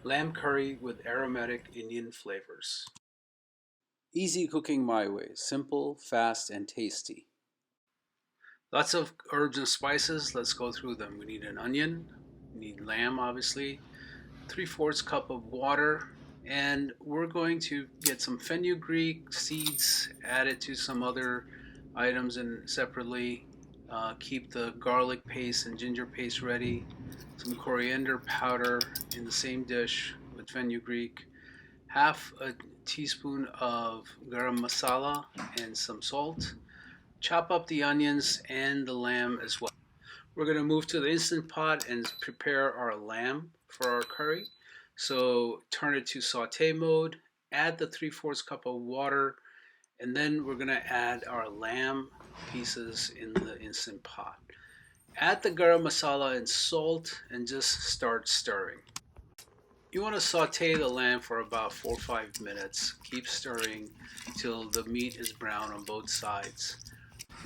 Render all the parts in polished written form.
Lamb curry with aromatic Indian flavors. Easy cooking my way. Simple, fast, and tasty. Lots of herbs and spices. Let's go through them. We need an onion. We need lamb, obviously. 3/4 cup of water. And we're going to get some fenugreek seeds, add it to some other items and separately. Keep the garlic paste and ginger paste ready. Some coriander powder in the same dish with fenugreek. Half a teaspoon of garam masala and some salt. Chop up the onions and the lamb as well. We're going to move to the Instant Pot and prepare our lamb for our curry. So turn it to saute mode, add the 3/4 cup of water, and then we're going to add our lamb pieces in the Instant Pot. Add the garam masala and salt and just start stirring. You want to saute the lamb for about 4 or 5 minutes. Keep stirring till the meat is brown on both sides.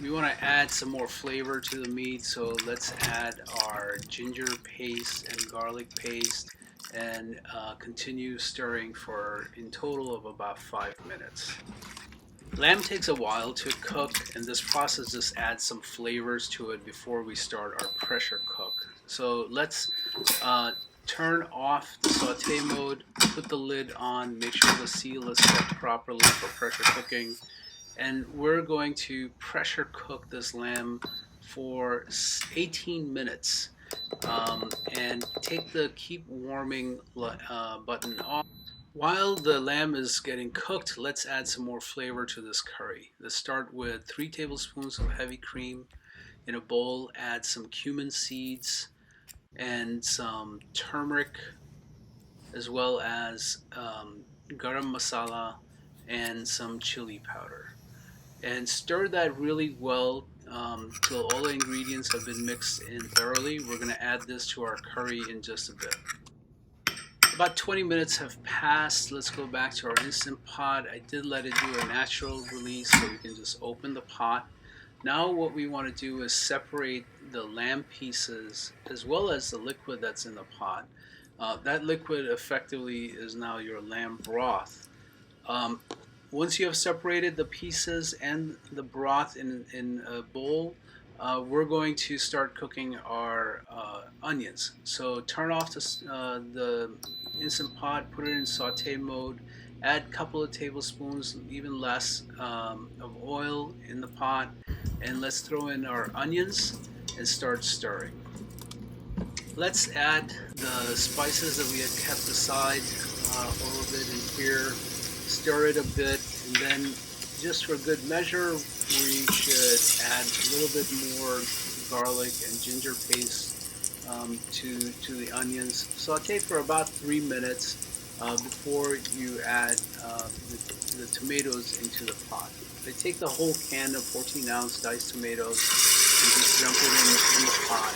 We want to add some more flavor to the meat, so let's add our ginger paste and garlic paste and continue stirring for in total of about 5 minutes. Lamb takes a while to cook, and this process just adds some flavors to it before we start our pressure cook. So let's turn off the saute mode, put the lid on, make sure the seal is set properly for pressure cooking, and we're going to pressure cook this lamb for 18 minutes. And take the keep warming button off. While the lamb is getting cooked, let's add some more flavor to this curry. Let's start with 3 tablespoons of heavy cream. In a bowl, add some cumin seeds and some turmeric, as well as garam masala and some chili powder. And stir that really well till all the ingredients have been mixed in thoroughly. We're going to add this to our curry in just a bit. About 20 minutes have passed. Let's go back to our Instant Pot. I did let it do a natural release so we can just open the pot. Now what we want to do is separate the lamb pieces as well as the liquid that's in the pot. That liquid effectively is now your lamb broth. Um, Once you have separated the pieces and the broth in a bowl, we're going to start cooking our onions. So turn off the Instant Pot, put it in saute mode, add a couple of tablespoons, even less, of oil in the pot, and let's throw in our onions and start stirring. Let's add the spices that we had kept aside a little bit in here, stir it a bit, and then just for good measure, we should add a little bit more garlic and ginger paste to the onions. Saute for about 3 minutes before you add the tomatoes into the pot. I take the whole can of 14-ounce diced tomatoes and just dump it in the pot.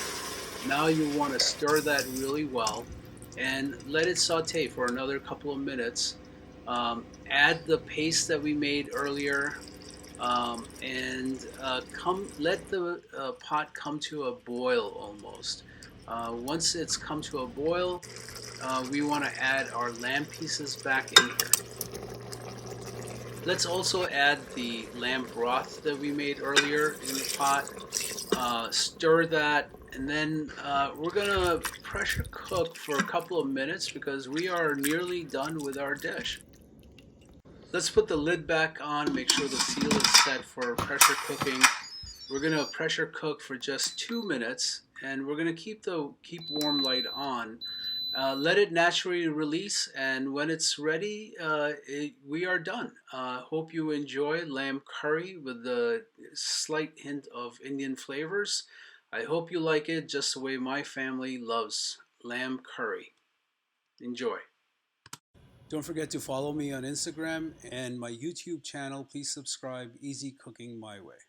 Now you want to stir that really well and let it saute for another couple of minutes. Add the paste that we made earlier, and let the pot come to a boil almost. Once it's come to a boil, we want to add our lamb pieces back in here. Let's also add the lamb broth that we made earlier in the pot. Stir that, and then we're gonna pressure cook for a couple of minutes because we are nearly done with our dish. Let's put the lid back on, make sure the seal is set for pressure cooking. We're gonna pressure cook for just 2 minutes, and we're gonna keep warm light on. Let it naturally release, and when it's ready, we are done. Hope you enjoy lamb curry with a slight hint of Indian flavors. I hope you like it just the way my family loves lamb curry. Enjoy. Don't forget to follow me on Instagram and my YouTube channel. Please subscribe. Easy Cooking My Way.